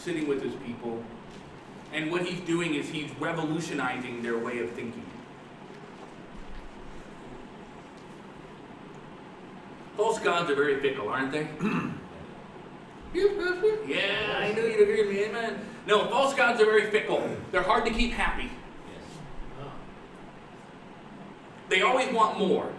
sitting with his people, and what he's doing is he's revolutionizing their way of thinking. False gods are very fickle, aren't they? Yeah, I knew you'd agree with me, amen. No, false gods are very fickle. They're hard to keep happy. They always want more.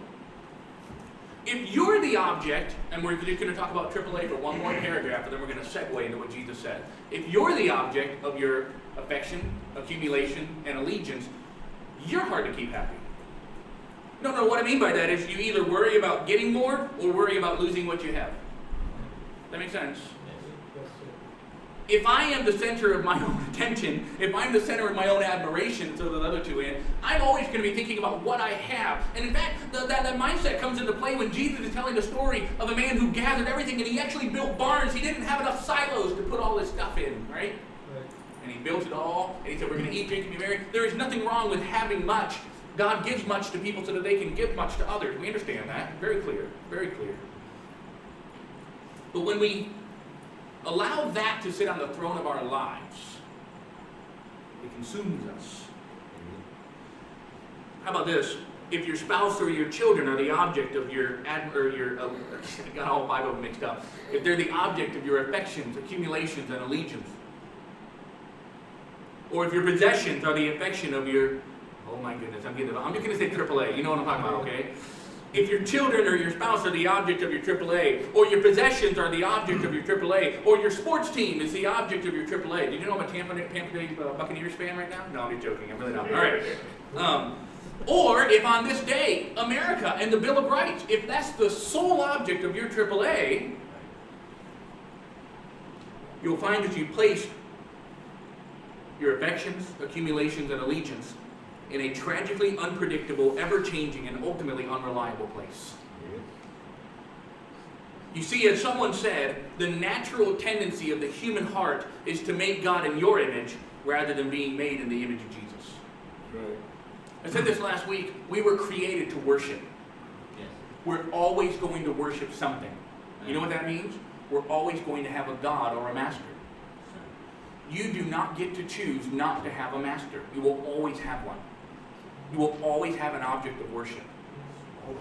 If you're the object, and we're going to talk about AAA for one more paragraph, and then we're going to segue into what Jesus said. If you're the object of your affection, accumulation, and allegiance, you're hard to keep happy. No, what I mean by that is you either worry about getting more or worry about losing what you have. That makes sense? If I am the center of my own attention, if I'm the center of my own admiration, so the other two in, I'm always going to be thinking about what I have. And in fact, that mindset comes into play when Jesus is telling the story of a man who gathered everything, and he actually built barns. He didn't have enough silos to put all this stuff in, right? And he built it all, and he said, we're going to eat, drink, and be merry. There is nothing wrong with having much. God gives much to people so that they can give much to others. We understand that. Very clear. Very clear. But when we allow that to sit on the throne of our lives, it consumes us. How about this? If your spouse or your children are the object of I got all five of them mixed up. If they're the object of your affections, accumulations, and allegiance, or if your possessions are the affection of your, oh my goodness, I'm just going to say AAA. You know what I'm talking about, okay? If your children or your spouse are the object of your AAA, or your possessions are the object of your AAA, or your sports team is the object of your AAA. Did you know I'm a Tampa Bay Buccaneers fan right now? No, I'm just joking. I'm really not. All right. Or if on this day, America and the Bill of Rights, if that's the sole object of your AAA, you'll find that you place your affections, accumulations, and allegiance in a tragically unpredictable, ever-changing, and ultimately unreliable place. You see, as someone said, the natural tendency of the human heart is to make God in your image rather than being made in the image of Jesus. Right. I said this last week, we were created to worship. Yes. We're always going to worship something. You know what that means? We're always going to have a God or a master. You do not get to choose not to have a master. You will always have one. You will always have an object of worship. Always.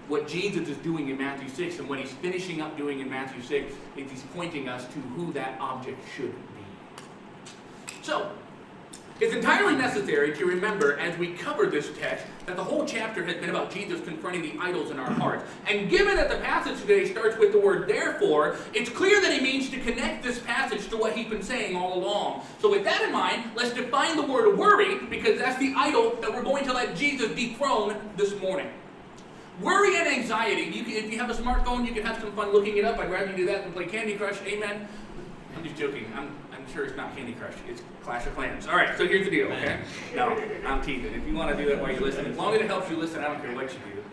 What Jesus is doing in Matthew 6 and what he's finishing up doing in Matthew 6 is he's pointing us to who that object should be. So, it's entirely necessary to remember as we cover this text that the whole chapter has been about Jesus confronting the idols in our hearts. And given that the passage today starts with the word therefore, it's clear that he means to connect this passage to what he's been saying all along. So with that in mind, let's define the word worry, because that's the idol that we're going to let Jesus dethrone this morning. Worry and anxiety. If you have a smartphone, you can have some fun looking it up. I'd rather you do that than play Candy Crush. Amen. I'm just joking. I'm sure it's not Candy Crush. It's Clash of Clans. All right, so here's the deal, okay? No, I'm teasing. If you want to do that while you listen, as long as it helps you listen, I don't care what you do.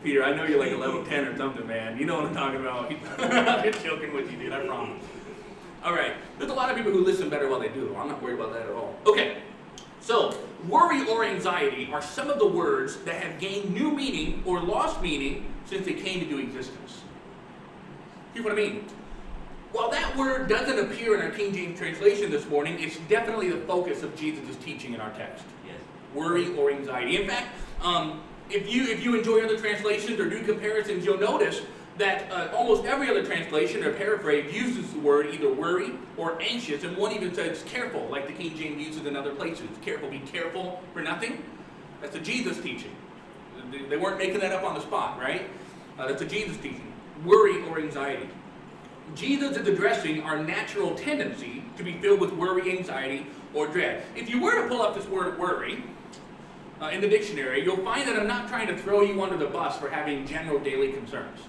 Peter, I know you're like a level 10 or something, man. You know what I'm talking about. I'm just joking with you, dude. I promise. All right. There's a lot of people who listen better while they do. I'm not worried about that at all. Okay. So, worry or anxiety are some of the words that have gained new meaning or lost meaning since they came into existence. Here's what I mean. While that word doesn't appear in our King James translation this morning, it's definitely the focus of Jesus' teaching in our text. Yes. Worry or anxiety. In fact, if you enjoy other translations or do comparisons, you'll notice that almost every other translation or paraphrase uses the word either worry or anxious, and one even says careful, like the King James uses in other places. Careful, be careful for nothing. That's a Jesus teaching. They weren't making that up on the spot, right? That's a Jesus teaching. Worry or anxiety. Jesus is addressing our natural tendency to be filled with worry, anxiety, or dread. If you were to pull up this word worry in the dictionary, you'll find that I'm not trying to throw you under the bus for having general daily concerns.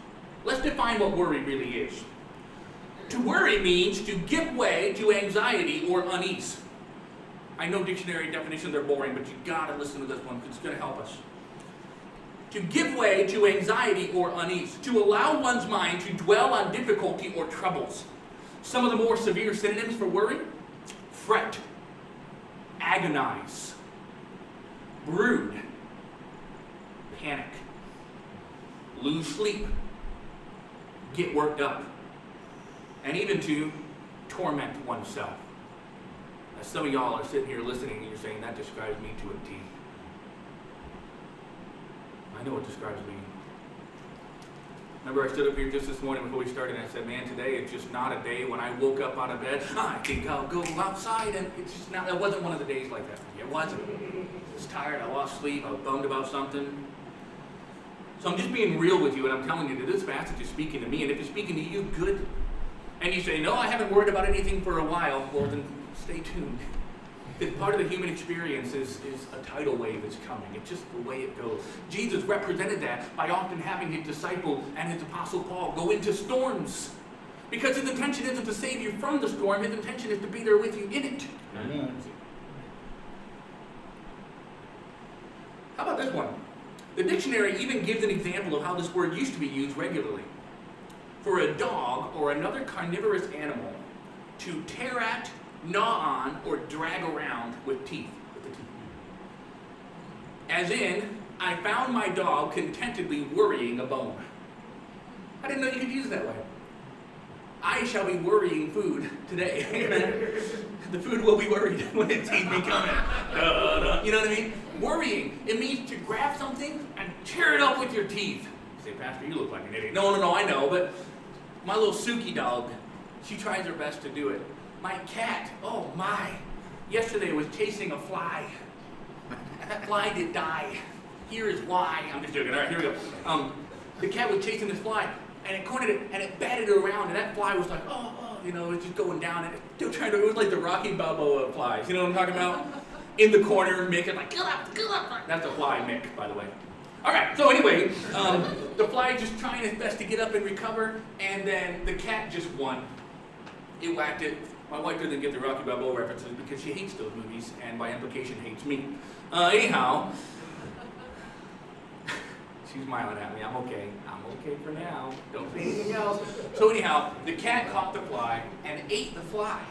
Let's define what worry really is. To worry means to give way to anxiety or unease. I know dictionary definitions are boring, but you've got to listen to this one because it's going to help us. To give way to anxiety or unease. To allow one's mind to dwell on difficulty or troubles. Some of the more severe synonyms for worry: fret, agonize, brood, panic, lose sleep, get worked up, and even to torment oneself. As some of y'all are sitting here listening and you're saying, that describes me to a T. I know what describes me. Remember, I stood up here just this morning before we started and I said, man, today it's just not a day when I woke up out of bed, I think I'll go outside, and it's just not, it wasn't one of the days like that for me. It wasn't. I was tired, I lost sleep, I was bummed about something. So I'm just being real with you, and I'm telling you that this passage is speaking to me, and if it's speaking to you, good. And you say, no, I haven't worried about anything for a while. Well, then stay tuned. Because part of the human experience is a tidal wave that's coming. It's just the way it goes. Jesus represented that by often having his disciple and his apostle Paul go into storms. Because his intention isn't to save you from the storm, his intention is to be there with you in it. Amen. How about this one? The dictionary even gives an example of how this word used to be used regularly. For a dog or another carnivorous animal to tear at, gnaw on, or drag around with teeth. As in, I found my dog contentedly worrying a bone. I didn't know you could use it that way. I shall be worrying food today. Amen. The food will be worried when its teeth be coming. You know what I mean? Worrying. It means to grab something and tear it up with your teeth. You say, Pastor, you look like an idiot. No, I know, but my little Suki dog, she tries her best to do it. My cat, oh my, yesterday was chasing a fly. That fly did die. Here is why. I'm just joking. All right, here we go. The cat was chasing this fly, and it cornered it, and it batted it around, and that fly was like, you know, it's just going down, and still trying to, it was like the Rocky Balboa flies. You know what I'm talking about? In the corner, making like, get up. That's a fly, Mick, by the way. All right, so anyway, the fly just trying its best to get up and recover, and then the cat just won. It whacked it. My wife doesn't get the Rocky Balboa references because she hates those movies, and by implication hates me. Anyhow, she's smiling at me. I'm okay. I'm okay for now. Don't say anything else. So anyhow, the cat caught the fly and ate the fly.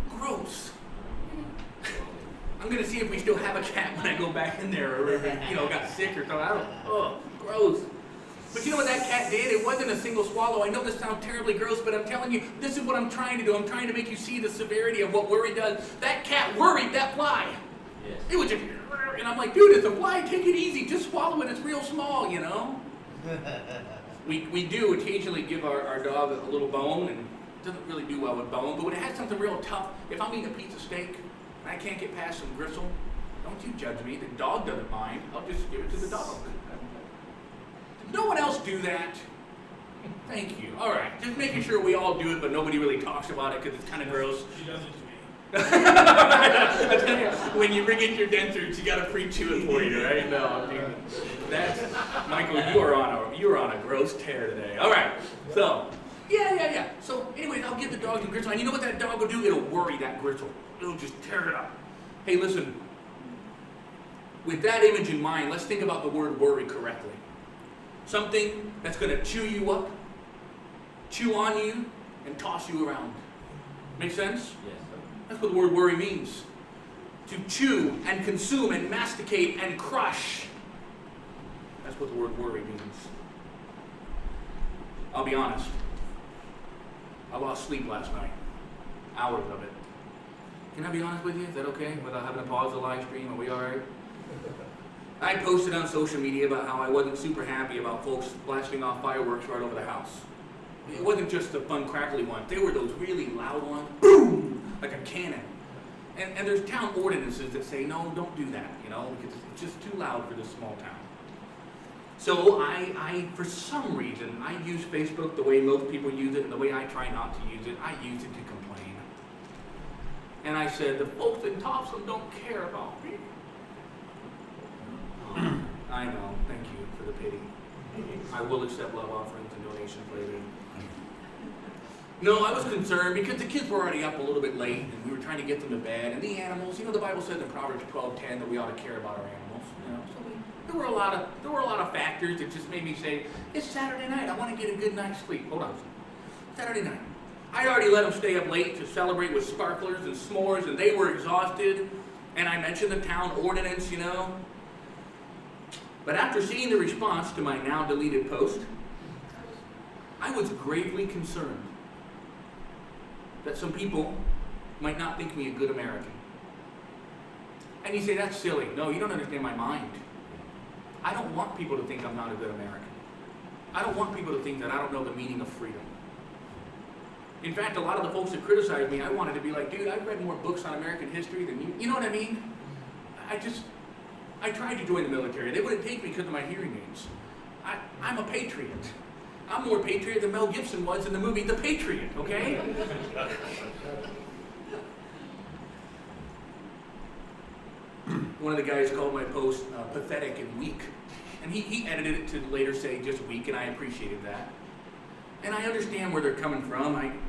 Gross. I'm gonna see if we still have a cat when I go back in there, or if it, you know, got sick or something. I don't. Oh, gross. But you know what that cat did? It wasn't a single swallow. I know this sounds terribly gross, but I'm telling you, this is what I'm trying to do. I'm trying to make you see the severity of what worry does. That cat worried that fly. Yes. It was just, and I'm like, dude, it's a fly. Take it easy. Just swallow it. It's real small, you know? we do occasionally give our dog a little bone, and it doesn't really do well with bone. But when it has something real tough, if I'm eating a piece of steak and I can't get past some gristle, don't you judge me. The dog doesn't mind. I'll just give it to the dog. No one else do that? Thank you. All right, just making sure we all do it, but nobody really talks about it because it's kind of gross. She does it to me. I tell you, when you bring in your dentures, you got to pre-chew it for you, right? No, dude, that's Michael. You're on a gross tear today. All right, so yeah. So, anyways, I'll give the dog some gristle, and you know what that dog will do? It'll worry that gristle. It'll just tear it up. Hey, listen. With that image in mind, let's think about the word worry correctly. Something that's going to chew you up, chew on you, and toss you around. Make sense? Yes. That's what the word worry means. To chew and consume and masticate and crush. That's what the word worry means. I'll be honest. I lost sleep last night. Hours of it. Can I be honest with you? Is that okay? Without having to pause the live stream? Are we all right? I posted on social media about how I wasn't super happy about folks blasting off fireworks right over the house. It wasn't just the fun crackly ones. They were those really loud ones. Boom! Like a cannon. And there's town ordinances that say, no, don't do that, you know, because it's just too loud for this small town. So I, for some reason, I use Facebook the way most people use it and the way I try not to use it. I use it to complain. And I said, the folks in Topsom don't care about me. I know. Thank you for the pity. I will accept love offerings and donations later. No, I was concerned because the kids were already up a little bit late and we were trying to get them to bed. And the animals, you know, the Bible says in Proverbs 12:10 that we ought to care about our animals. You know, so there were a lot of factors that just made me say, it's Saturday night. I want to get a good night's sleep. Hold on. Saturday night. I already let them stay up late to celebrate with sparklers and s'mores, and they were exhausted. And I mentioned the town ordinance, you know. But after seeing the response to my now deleted post, I was gravely concerned that some people might not think me a good American. And you say, that's silly. No, you don't understand my mind. I don't want people to think I'm not a good American. I don't want people to think that I don't know the meaning of freedom. In fact, a lot of the folks that criticize me, I wanted to be like, dude, I've read more books on American history than you. You know what I mean? I tried to join the military. They wouldn't take me because of my hearing aids. I'm a patriot. I'm more patriot than Mel Gibson was in the movie The Patriot, okay? One of the guys called my post pathetic and weak. And he edited it to later say just weak, and I appreciated that. And I understand where they're coming from.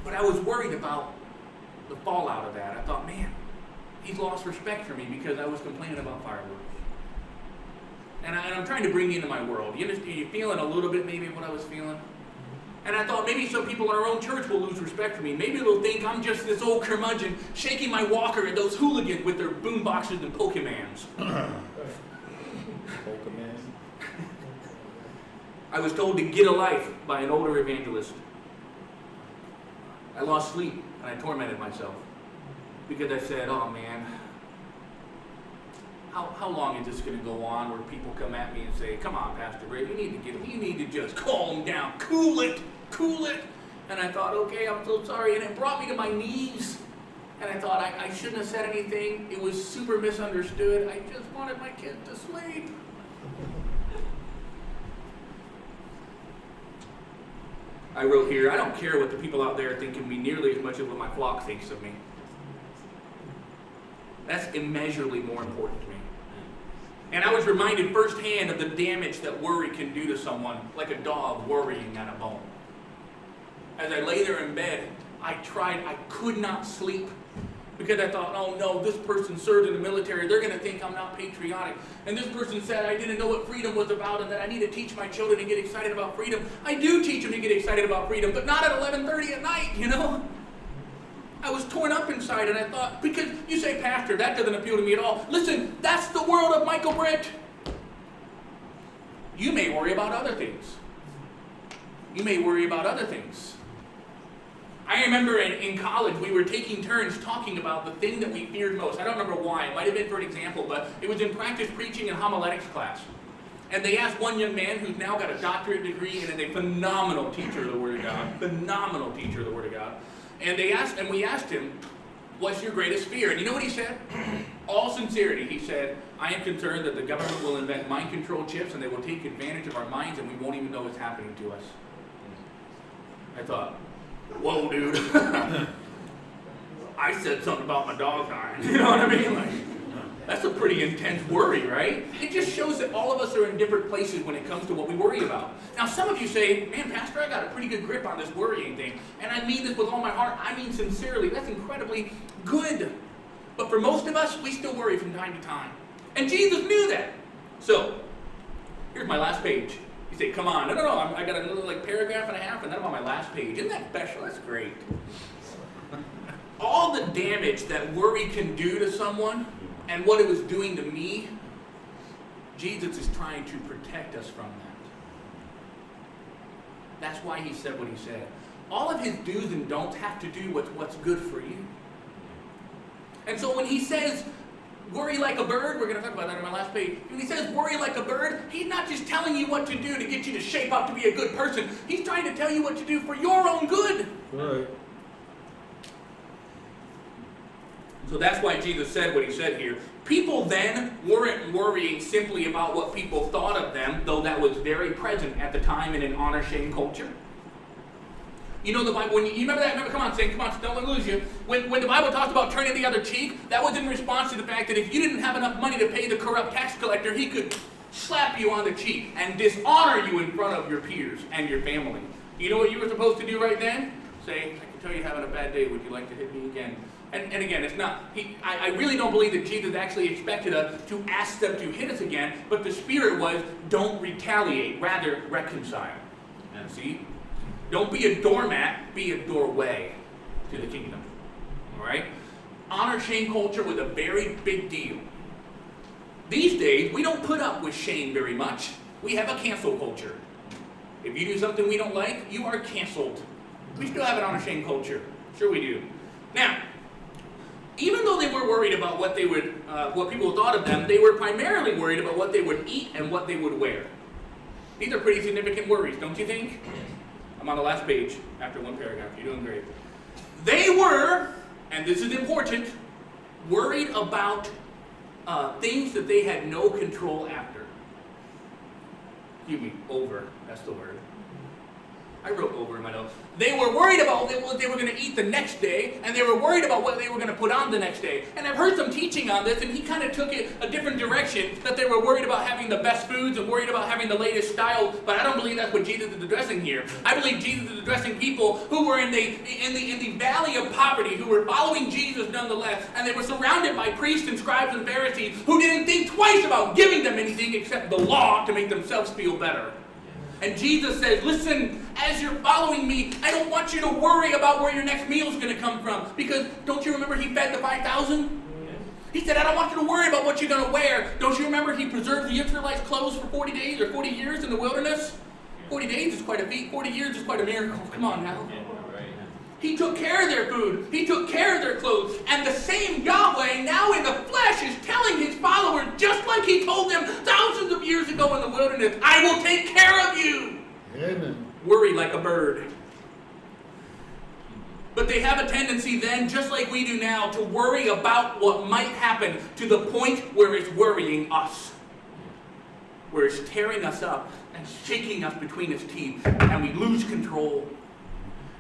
But I was worried about the fallout of that. I thought, man, he's lost respect for me because I was complaining about fireworks. And I'm trying to bring you into my world. You understand? You feeling a little bit maybe what I was feeling? And I thought maybe some people in our own church will lose respect for me. Maybe they'll think I'm just this old curmudgeon shaking my walker at those hooligans with their boom boxes and Pokemans. Pokemon. I was told to get a life by an older evangelist. I lost sleep and I tormented myself because I said, oh man, how long is this going to go on where people come at me and say, come on, Pastor Brady, you need to just calm down, cool it. And I thought, okay, I'm so sorry. And it brought me to my knees. And I thought, I shouldn't have said anything. It was super misunderstood. I just wanted my kid to sleep. I wrote here, I don't care what the people out there think of me nearly as much as what my flock thinks of me. That's immeasurably more important to me. And I was reminded firsthand of the damage that worry can do to someone, like a dog worrying at a bone. As I lay there in bed, I could not sleep because I thought, oh no, this person served in the military, they're going to think I'm not patriotic. And this person said I didn't know what freedom was about and that I need to teach my children to get excited about freedom. I do teach them to get excited about freedom, but not at 11:30 at night, you know? I was torn up inside and I thought, because you say, Pastor, that doesn't appeal to me at all. Listen, that's the world of Michael Britt. You may worry about other things. You may worry about other things. I remember in college, we were taking turns talking about the thing that we feared most. I don't remember why. It might have been for an example, but it was in practice preaching and homiletics class. And they asked one young man who's now got a doctorate degree and is a phenomenal teacher of the Word of God. Phenomenal teacher of the Word of God. And we asked him, what's your greatest fear? And you know what he said? All sincerity, he said, I am concerned that the government will invent mind control chips and they will take advantage of our minds and we won't even know what's happening to us. I thought, whoa, dude. I said something about my dog dying. You know what I mean? Like, that's a pretty intense worry, right? It just shows that all of us are in different places when it comes to what we worry about. Now, some of you say, man, Pastor, I got a pretty good grip on this worrying thing. And I mean this with all my heart. I mean sincerely. That's incredibly good. But for most of us, we still worry from time to time. And Jesus knew that. So, here's my last page. You say, come on. No, I got another paragraph and a half, and then I'm on my last page. Isn't that special? That's great. All the damage that worry can do to someone and what it was doing to me, Jesus is trying to protect us from that. That's why he said what he said. All of his do's and don'ts have to do with what's good for you. And so when he says, worry like a bird, we're going to talk about that on my last page. When he says worry like a bird, he's not just telling you what to do to get you to shape up to be a good person. He's trying to tell you what to do for your own good. Right. So that's why Jesus said what he said here. People then weren't worrying simply about what people thought of them, though that was very present at the time in an honor-shame culture. You know the Bible, you remember that? Come on, Saint, come on, don't let me lose you. When the Bible talks about turning the other cheek, that was in response to the fact that if you didn't have enough money to pay the corrupt tax collector, he could slap you on the cheek and dishonor you in front of your peers and your family. You know what you were supposed to do right then? Say, I can tell you're having a bad day, would you like to hit me again? And again, it's not, I really don't believe that Jesus actually expected us to ask them to hit us again, but the spirit was, don't retaliate, rather reconcile. And see? Don't be a doormat, be a doorway to the kingdom. All right? Honor-shame culture was a very big deal. These days, we don't put up with shame very much. We have a cancel culture. If you do something we don't like, you are canceled. We still have an honor shame culture. Sure we do. Now, even though they were worried about what they would, what people thought of them, they were primarily worried about what they would eat and what they would wear. These are pretty significant worries, don't you think? I'm on the last page after one paragraph. You're doing great. They were, and this is important, worried about things that they had no control after. Excuse me, over. That's the word. I wrote over in my notes. They were worried about what they were going to eat the next day, and they were worried about what they were going to put on the next day. And I've heard some teaching on this, and he kind of took it a different direction, that they were worried about having the best foods and worried about having the latest style, but I don't believe that's what Jesus is addressing here. I believe Jesus is addressing people who were in the valley of poverty, who were following Jesus nonetheless, and they were surrounded by priests and scribes and Pharisees who didn't think twice about giving them anything except the law to make themselves feel better. And Jesus says, listen, as you're following me, I don't want you to worry about where your next meal is going to come from. Because don't you remember he fed the 5,000? He said, I don't want you to worry about what you're going to wear. Don't you remember he preserved the Israelites' clothes for 40 days or 40 years in the wilderness? 40 days is quite a feat. 40 years is quite a miracle. Come on now. He took care of their food. He took care of their clothes. And the same Yahweh now in the flesh is telling his followers, just like he told them thousands of years ago in the wilderness, I will take care of you. Amen. Worry like a bird. But they have a tendency then, just like we do now, to worry about what might happen to the point where it's worrying us. Where it's tearing us up and shaking us between its teeth, and we lose control.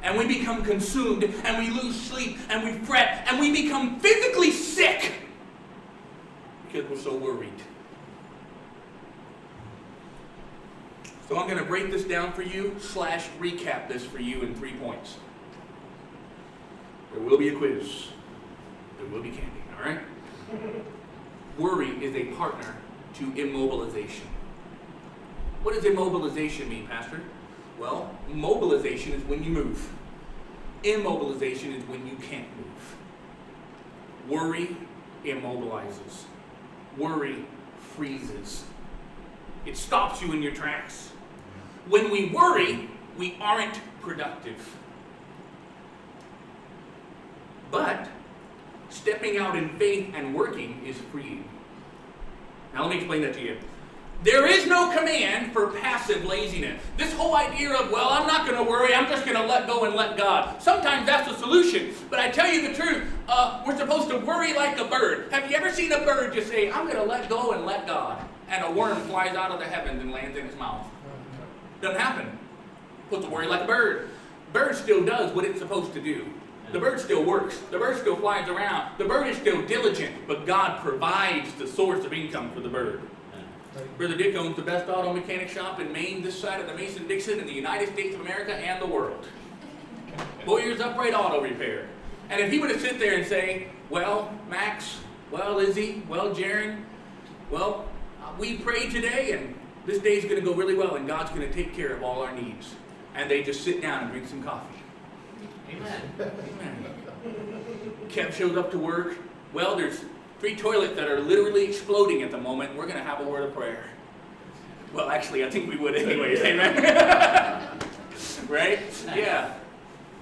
And we become consumed, and we lose sleep, and we fret, and we become physically sick because we're so worried. So I'm going to break this down for you, / recap this for you in 3 points. There will be a quiz. There will be candy, all right? Worry is a partner to immobilization. What does immobilization mean, Pastor? Well, mobilization is when you move. Immobilization is when you can't move. Worry immobilizes. Worry freezes. It stops you in your tracks. When we worry, we aren't productive. But stepping out in faith and working is freeing. Now let me explain that to you. There is no command for passive laziness. This whole idea of, well, I'm not going to worry, I'm just going to let go and let God. Sometimes that's the solution. But I tell you the truth, we're supposed to worry like a bird. Have you ever seen a bird just say, I'm going to let go and let God? And a worm flies out of the heavens and lands in its mouth. Doesn't happen. Supposed to worry like a bird. Bird still does what it's supposed to do. The bird still works. The bird still flies around. The bird is still diligent. But God provides the source of income for the bird. Brother Dick owns the best auto mechanic shop in Maine, this side of the Mason-Dixon, in the United States of America and the world. Boyer's Upright Auto Repair. And if he were to sit there and say, well, Max, well, Izzy, well, Jaron, well, we prayed today and this day's going to go really well and God's going to take care of all our needs. And they just sit down and drink some coffee. Amen. Amen. Kev shows up to work. Well, there's 3 toilets that are literally exploding at the moment. We're going to have a word of prayer. Well, actually, I think we would anyways. Amen. Right? Yeah.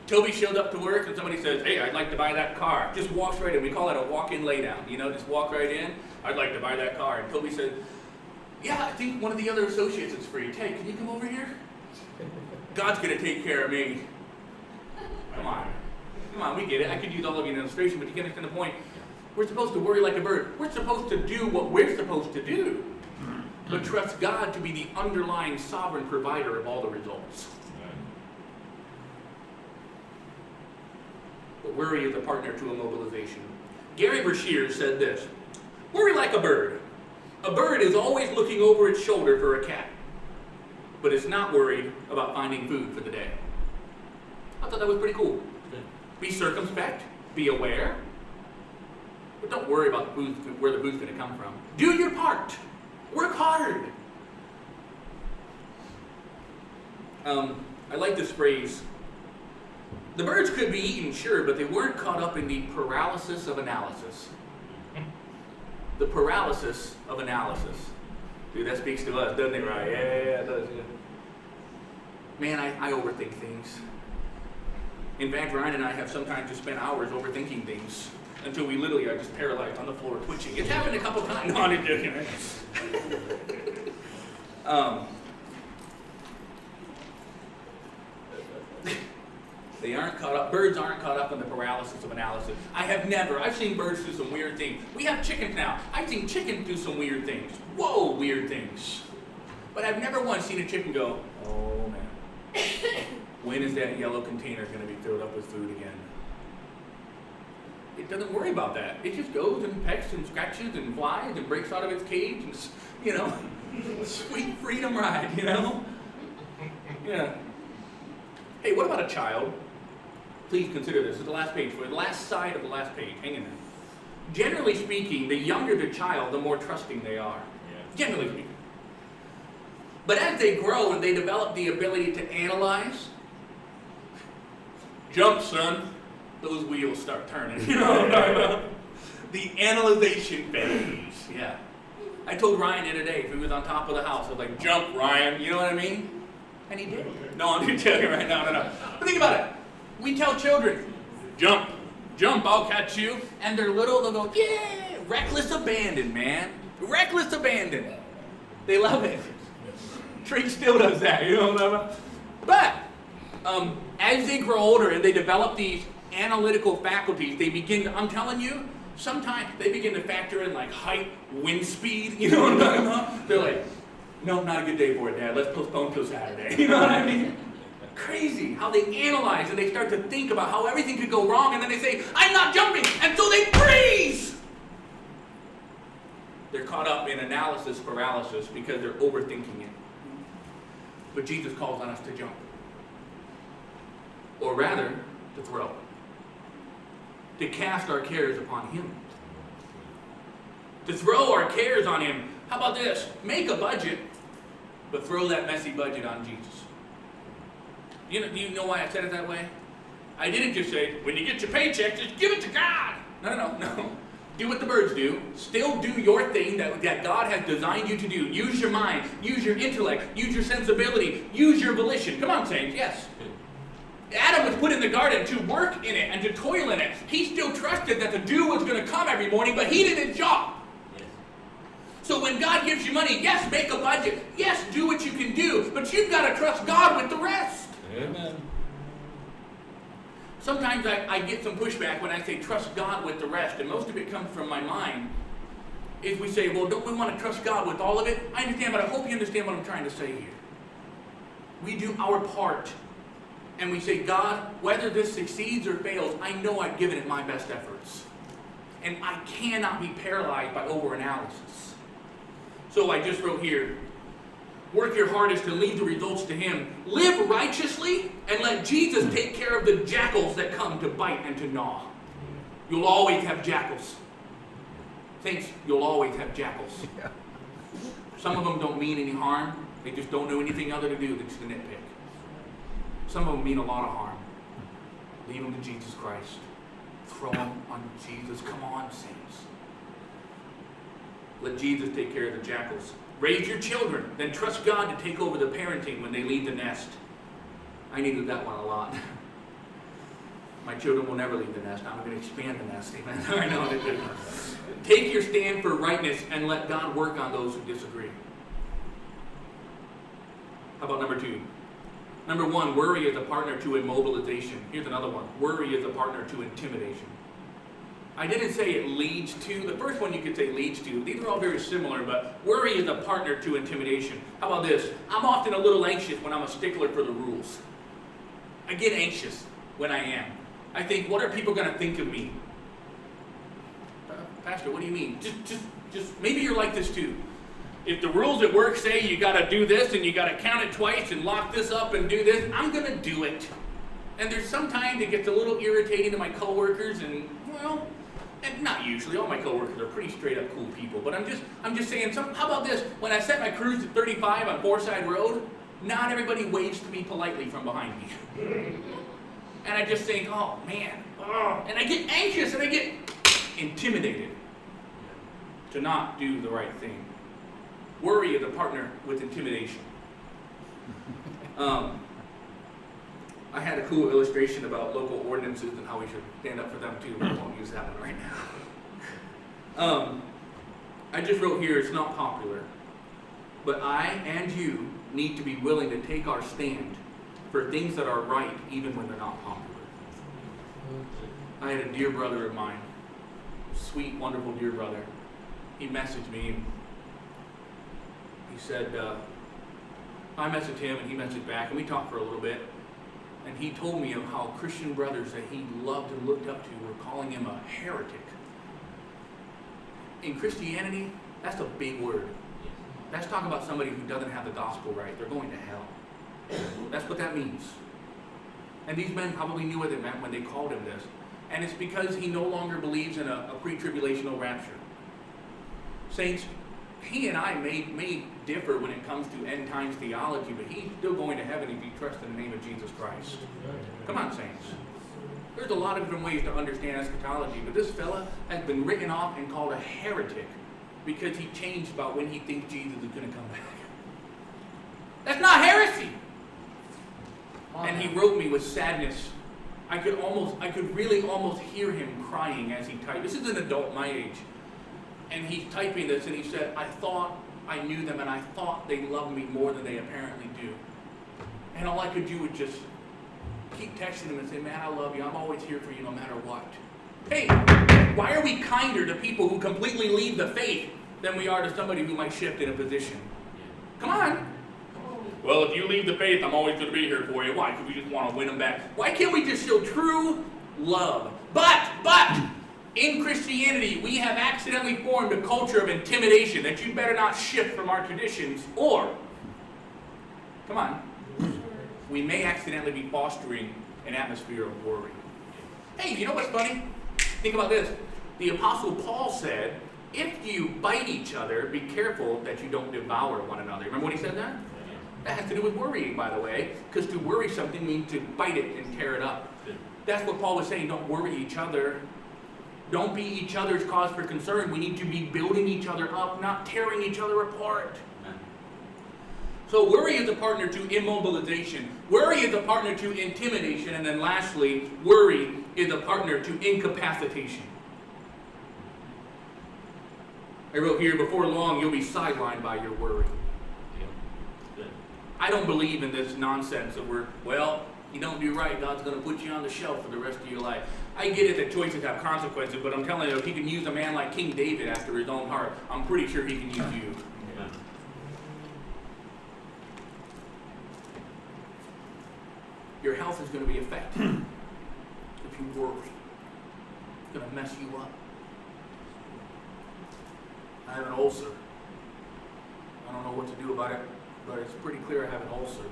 Toby showed up to work and somebody says, hey, I'd like to buy that car. Just walks right in. We call it a walk-in laydown. You know, just walk right in. I'd like to buy that car. And Toby said, yeah, I think one of the other associates is free. Hey, can you come over here? God's going to take care of me. Come on. Come on, we get it. I could use all of you in illustration, but you get the point. We're supposed to worry like a bird. We're supposed to do what we're supposed to do, but trust God to be the underlying sovereign provider of all the results. But worry is a partner to immobilization. Gary Brashear said this, worry like a bird. A bird is always looking over its shoulder for a cat, but it's not worried about finding food for the day. I thought that was pretty cool. Be circumspect, be aware, but don't worry about the food, where the food's going to come from. Do your part. Work hard. I like this phrase. The birds could be eaten, sure, but they weren't caught up in the paralysis of analysis. The paralysis of analysis. Dude, that speaks to us, doesn't it, right? Yeah, it does. Yeah. Man, I overthink things. In fact, Ryan and I have sometimes just spent hours overthinking things until we literally are just paralyzed on the floor twitching. It's happened a couple times. No, I'm just joking. They aren't caught up, birds aren't caught up in the paralysis of analysis. I've seen birds do some weird things. We have chickens now. I've seen chickens do some weird things. Whoa, weird things. But I've never once seen a chicken go, oh man, when is that yellow container going to be filled up with food again? It doesn't worry about that. It just goes and pecks and scratches and flies and breaks out of its cage and, you know, sweet freedom ride, you know? Yeah. Hey, what about a child? Please consider this. This is the last page, for the last side of the last page. Hang in there. Generally speaking, the younger the child, the more trusting they are. Yeah. Generally speaking. But as they grow and they develop the ability to analyze, jump, son, those wheels start turning. You know what I'm talking about? The analyzation phase. Yeah. I told Ryan the other day, if he was on top of the house, I was like, jump, Ryan. You know what I mean? And he did. No, I'm just telling you right now. No. But think about it. We tell children, jump, jump, I'll catch you. And they're little, they'll go, yeah, reckless abandon, man. Reckless abandon. They love it. Trink still does that, you know what I'm talking about? But as they grow older and they develop these analytical faculties, they begin, I'm telling you, sometimes they begin to factor in like height, wind speed, you know what I'm talking about? They're like, no, not a good day for it, Dad. Let's postpone till Saturday. You know what I mean? Crazy how they analyze and they start to think about how everything could go wrong, and then they say, I'm not jumping, and so they freeze! They're caught up in analysis paralysis because they're overthinking it. But Jesus calls on us to jump. Or rather, to throw. To cast our cares upon Him. To throw our cares on Him. How about this? Make a budget, but throw that messy budget on Jesus. Do you know why I said it that way? I didn't just say, when you get your paycheck, just give it to God. No. Do what the birds do. Still do your thing that God has designed you to do. Use your mind. Use your intellect. Use your sensibility. Use your volition. Come on, saints. Yes. Adam was put in the garden to work in it and to toil in it. He still trusted that the dew was going to come every morning, but he did his job. So when God gives you money, yes, make a budget. Yes, do what you can do. But you've got to trust God with the rest. Amen. Sometimes I get some pushback when I say trust God with the rest. And most of it comes from my mind. Is we say, well, don't we want to trust God with all of it? I understand, but I hope you understand what I'm trying to say here. We do our part. And we say, God, whether this succeeds or fails, I know I've given it my best efforts. And I cannot be paralyzed by overanalysis. So I just wrote here, work your hardest to lead the results to Him. Live righteously and let Jesus take care of the jackals that come to bite and to gnaw. You'll always have jackals. Saints, you'll always have jackals. Yeah. Some of them don't mean any harm. They just don't know anything other to do than just to nitpick. Some of them mean a lot of harm. Leave them to Jesus Christ. Throw them on Jesus. Come on, saints. Let Jesus take care of the jackals. Raise your children, then trust God to take over the parenting when they leave the nest. I needed that one a lot. My children will never leave the nest. I'm going to expand the nest. Amen. I know they did. Take your stand for rightness and let God work on those who disagree. How about number 2? Number 1, worry is a partner to immobilization. Here's another one. Worry is a partner to intimidation. I didn't say it leads to. The first one you could say leads to. These are all very similar, but worry is a partner to intimidation. How about this? I'm often a little anxious when I'm a stickler for the rules. I get anxious when I am. I think, what are people going to think of me? Pastor, what do you mean? Just maybe you're like this too. If the rules at work say you got to do this and you got to count it twice and lock this up and do this, I'm going to do it. And there's sometimes it gets a little irritating to my coworkers, and well, and not usually. All my coworkers are pretty straight up cool people. But I'm just saying. How about this? When I set my cruise to 35 on Foreside Road, not everybody waves to me politely from behind me. And I just think, oh man, and I get anxious and I get intimidated to not do the right thing. Worry is a partner with intimidation. I had a cool illustration about local ordinances and how we should stand up for them too, but I won't use that one right now. I just wrote here, it's not popular, but I and you need to be willing to take our stand for things that are right even when they're not popular. I had a dear brother of mine, sweet, wonderful dear brother. He messaged me and he said, I messaged him and he messaged back and we talked for a little bit. And he told me of how Christian brothers that he loved and looked up to were calling him a heretic. In Christianity, that's a big word. That's talking about somebody who doesn't have the gospel right. They're going to hell. That's what that means. And these men probably knew what it meant when they called him this. And it's because he no longer believes in a pre-tribulational rapture. Saints, he and I may differ when it comes to end times theology, but he's still going to heaven if he trusts in the name of Jesus Christ. Come on, saints. There's a lot of different ways to understand eschatology, but this fella has been written off and called a heretic because he changed about when he thinks Jesus is going to come back. That's not heresy. And he wrote me with sadness. I could really almost hear him crying as he typed. This is an adult my age. And he's typing this and he said, I thought I knew them and I thought they loved me more than they apparently do. And all I could do was just keep texting him and say, man, I love you. I'm always here for you no matter what. Hey, why are we kinder to people who completely leave the faith than we are to somebody who might shift in a position? Come on. Well, if you leave the faith, I'm always going to be here for you. Why? Because we just want to win them back. Why can't we just show true love? But, in Christianity, we have accidentally formed a culture of intimidation that you better not shift from our traditions, or, come on, we may accidentally be fostering an atmosphere of worry. Hey, you know what's funny? Think about this. The Apostle Paul said, if you bite each other, be careful that you don't devour one another. Remember when he said that? That has to do with worrying, by the way, because to worry something means to bite it and tear it up. That's what Paul was saying. Don't worry each other. Don't be each other's cause for concern. We need to be building each other up, not tearing each other apart. So worry is a partner to immobilization. Worry is a partner to intimidation. And then lastly, worry is a partner to incapacitation. I wrote here, before long, you'll be sidelined by your worry. I don't believe in this nonsense of well, you don't do right, God's going to put you on the shelf for the rest of your life. I get it that choices have consequences, but I'm telling you, if he can use a man like King David after his own heart, I'm pretty sure he can use you. Yeah. Your health is going to be affected if you worry. It's going to mess you up. I have an ulcer. I don't know what to do about it, but it's pretty clear I have an ulcer.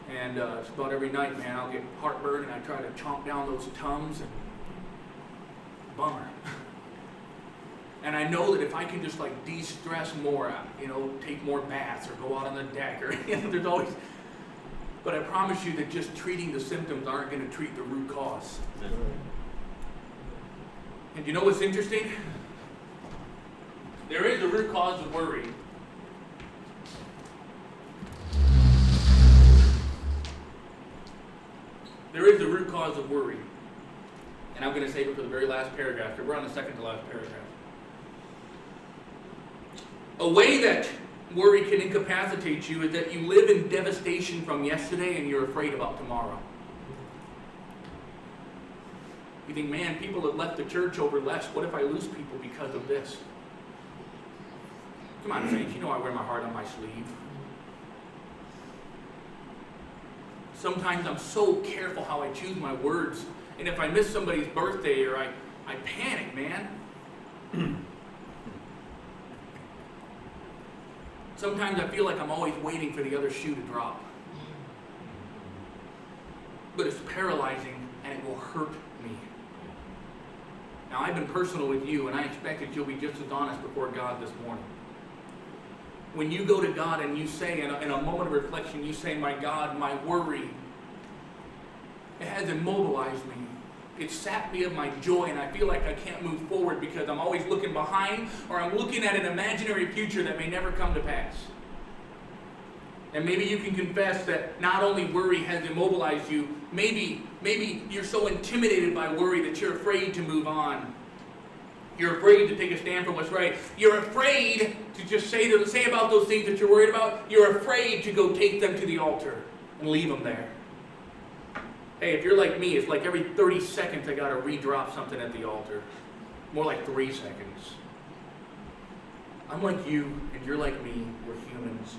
And it's about every night, man, I'll get heartburn and I try to chomp down those Tums and bummer. And I know that if I can just like de-stress more, take more baths or go out on the deck or there's always, but I promise you that just treating the symptoms aren't going to treat the root cause. And you know what's interesting? There is a root cause of worry. There is the root cause of worry. And I'm going to save it for the very last paragraph, because we're on the second to last paragraph. A way that worry can incapacitate you is that you live in devastation from yesterday and you're afraid about tomorrow. You think, man, people have left the church over less. What if I lose people because of this? Come on, saints, you know I wear my heart on my sleeve. Sometimes I'm so careful how I choose my words. And if I miss somebody's birthday or I panic, man. Sometimes I feel like I'm always waiting for the other shoe to drop. But it's paralyzing and it will hurt me. Now I've been personal with you and I expect that you'll be just as honest before God this morning. When you go to God and you say, in a moment of reflection, you say, my God, my worry, it has immobilized me. It sapped me of my joy and I feel like I can't move forward because I'm always looking behind or I'm looking at an imaginary future that may never come to pass. And maybe you can confess that not only worry has immobilized you, maybe you're so intimidated by worry that you're afraid to move on. You're afraid to take a stand for what's right. You're afraid to just say about those things that you're worried about. You're afraid to go take them to the altar and leave them there. Hey, if you're like me, it's like every 30 seconds I got to redrop something at the altar. More like 3 seconds. I'm like you, and you're like me. We're humans.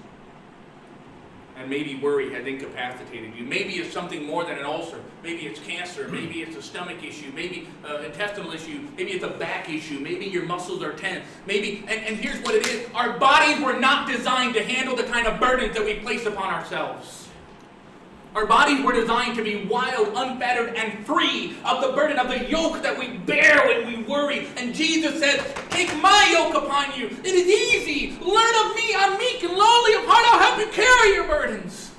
And maybe worry has incapacitated you. Maybe it's something more than an ulcer. Maybe it's cancer. Maybe it's a stomach issue. Maybe an intestinal issue. Maybe it's a back issue. Maybe your muscles are tense. Maybe, and here's what it is. Our bodies were not designed to handle the kind of burdens that we place upon ourselves. Our bodies were designed to be wild, unfettered, and free of the burden of the yoke that we bear when we worry. And Jesus said, take my yoke upon you. It is easy. Learn of me. I'm meek and lowly of heart. I'll help you carry your burdens.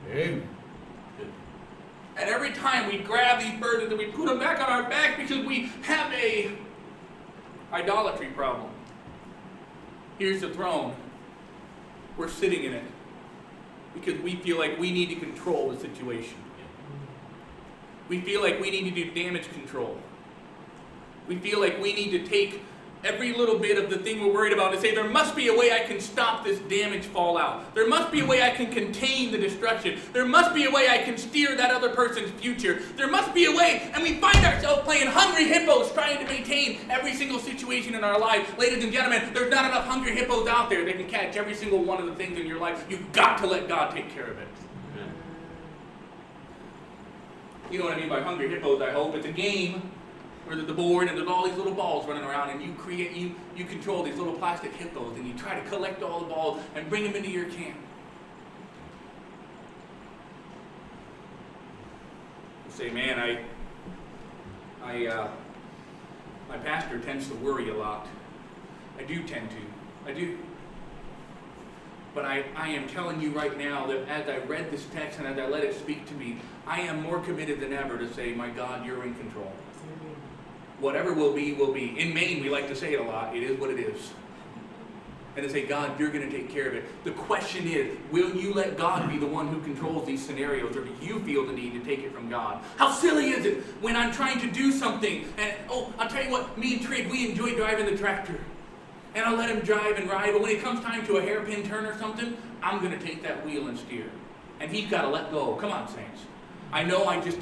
Amen. And every time we grab these burdens and we put them back on our back because we have a idolatry problem. Here's the throne. We're sitting in it. Because we feel like we need to control the situation. We feel like we need to do damage control. We feel like we need to take every little bit of the thing we're worried about and say, there must be a way I can stop this damage fallout. There must be a way I can contain the destruction. There must be a way I can steer that other person's future. There must be a way, and we find ourselves playing hungry hippos trying to maintain every single situation in our life. Ladies and gentlemen, there's not enough hungry hippos out there that can catch every single one of the things in your life. You've got to let God take care of it. You know what I mean by hungry hippos, I hope. It's a game where there's the board and there's all these little balls running around, and you control these little plastic hippos, and you try to collect all the balls and bring them into your camp. You say, man, my pastor tends to worry a lot. I do tend to. I do. But I am telling you right now that as I read this text and as I let it speak to me, I am more committed than ever to say, my God, you're in control. Whatever will be, will be. In Maine, we like to say it a lot. It is what it is. And to say, God, you're going to take care of it. The question is, will you let God be the one who controls these scenarios, or do you feel the need to take it from God? How silly is it when I'm trying to do something, and, I'll tell you what, me and Trig, we enjoy driving the tractor. And I'll let him drive and ride, but when it comes time to a hairpin turn or something, I'm going to take that wheel and steer. And he's got to let go. Come on, saints. I know I just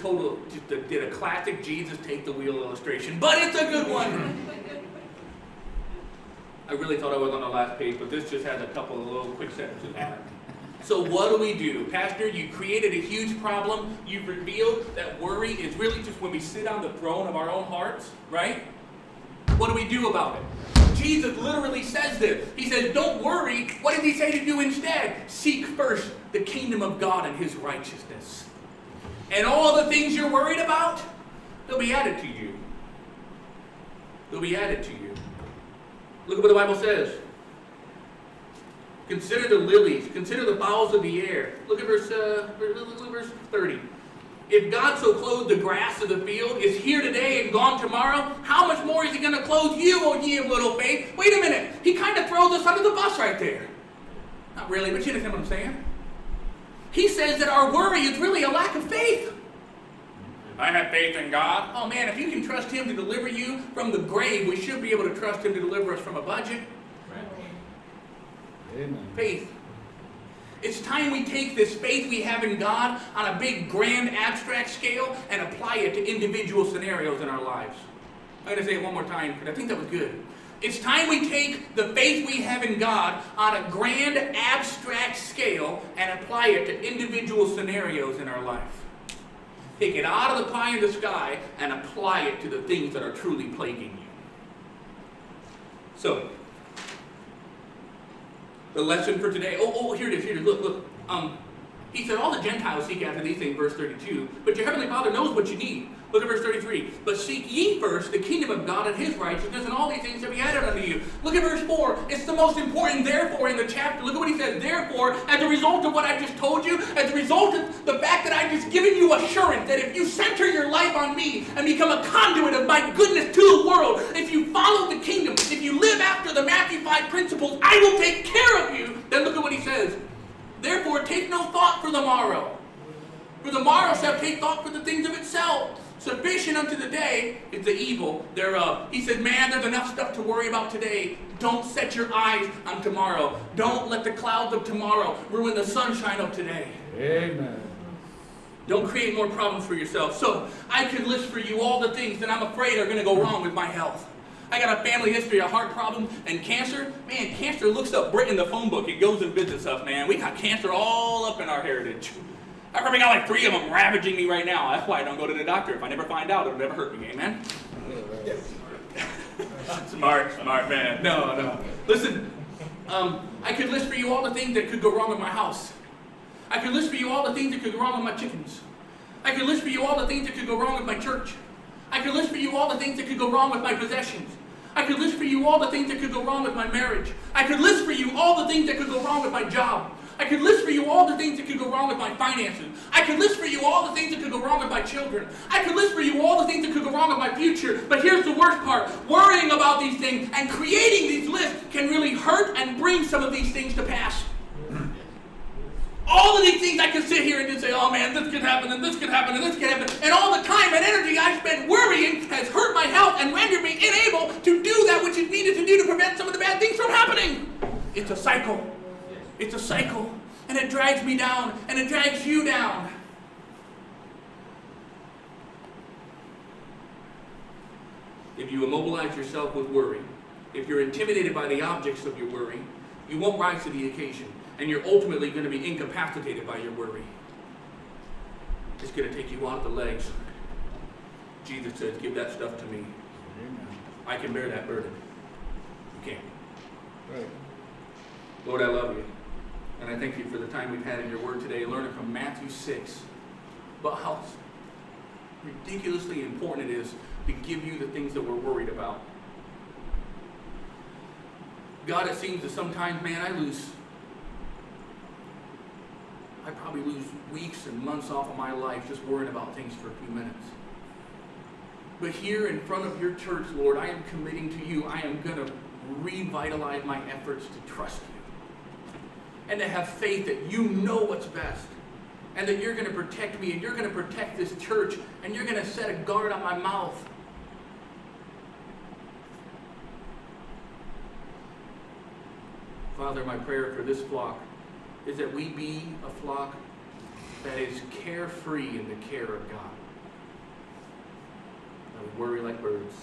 did a classic Jesus take the wheel illustration, but it's a good one. I really thought I was on the last page, but this just has a couple of little quick sentences on it. So what do? Pastor, you created a huge problem. You've revealed that worry is really just when we sit on the throne of our own hearts, right? What do we do about it? Jesus literally says this. He says, don't worry. What does he say to do instead? Seek first the kingdom of God and his righteousness. And all the things you're worried about, they'll be added to you. They'll be added to you. Look at what the Bible says. Consider the lilies. Consider the fowls of the air. Look at verse 30. If God so clothed the grass of the field, is here today and gone tomorrow, how much more is he going to clothe you, O ye of little faith? Wait a minute. He kind of throws us under the bus right there. Not really, but you understand what I'm saying? He says that our worry is really a lack of faith. I have faith in God. Oh man, if you can trust him to deliver you from the grave, we should be able to trust him to deliver us from a budget. Amen. Faith. It's time we take this faith we have in God on a big, grand, abstract scale and apply it to individual scenarios in our lives. I'm going to say it one more time because I think that was good. It's time we take the faith we have in God on a grand, abstract scale and apply it to individual scenarios in our life. Take it out of the pie in the sky and apply it to the things that are truly plaguing you. So, the lesson for today, here it is, look. He said, all the Gentiles seek after these things, verse 32, but your heavenly Father knows what you need. Look at verse 33. But seek ye first the kingdom of God and his righteousness, and all these things shall be added unto you. Look at verse 4. It's the most important therefore in the chapter. Look at what he says. Therefore, as a result of what I just told you, as a result of the fact that I've just given you assurance that if you center your life on me and become a conduit of my goodness to the world, if you follow the kingdom, if you live after the Matthew 5 principles, I will take care of you. Then look at what he says. Therefore, take no thought for the morrow. For the morrow shall take thought for the things of itself. Sufficient unto the day is the evil thereof. He said, man, there's enough stuff to worry about today. Don't set your eyes on tomorrow. Don't let the clouds of tomorrow ruin the sunshine of today. Amen. Don't create more problems for yourself. So I could list for you all the things that I'm afraid are going to go wrong with my health. I got a family history of heart problems and cancer. Man, cancer looks up Brit in the phone book. It goes and visits us, man. We got cancer all up in our heritage. I probably got like 3 of them ravaging me right now. That's why I don't go to the doctor. If I never find out, it'll never hurt me. Amen? Smart man. No. Listen, I could list for you all the things that could go wrong with my house. I could list for you all the things that could go wrong with my chickens. I could list for you all the things that could go wrong with my church. I could list for you all the things that could go wrong with my possessions. I could list for you all the things that could go wrong with my marriage. I could list for you all the things that could go wrong with my job. I could list for you all the things that could go wrong with my finances. I could list for you all the things that could go wrong with my children. I could list for you all the things that could go wrong with my future. But here's the worst part. Worrying about these things and creating these lists can really hurt and bring some of these things to pass. All of these things I could sit here and just say, oh man, this could happen, and this could happen, and this could happen. And all the time and energy I spent worrying has hurt my health and rendered me unable to do that which is needed to do to prevent some of the bad things from happening. It's a cycle. It's a cycle. And it drags me down, and it drags you down. If you immobilize yourself with worry, if you're intimidated by the objects of your worry, you won't rise to the occasion. And you're ultimately going to be incapacitated by your worry. It's going to take you out of the legs. Jesus says, give that stuff to me. Amen. I can bear that burden. You can't. Right. Lord, I love you. And I thank you for the time we've had in your word today, learning from Matthew 6 about how ridiculously important it is to give you the things that we're worried about. God, it seems that sometimes, man, I probably lose weeks and months off of my life just worrying about things for a few minutes. But here in front of your church, Lord, I am committing to you. I am going to revitalize my efforts to trust you. And to have faith that you know what's best. And that you're going to protect me, and you're going to protect this church, and you're going to set a guard on my mouth. Father, my prayer for this flock is that we be a flock that is carefree in the care of God. That we worry like birds.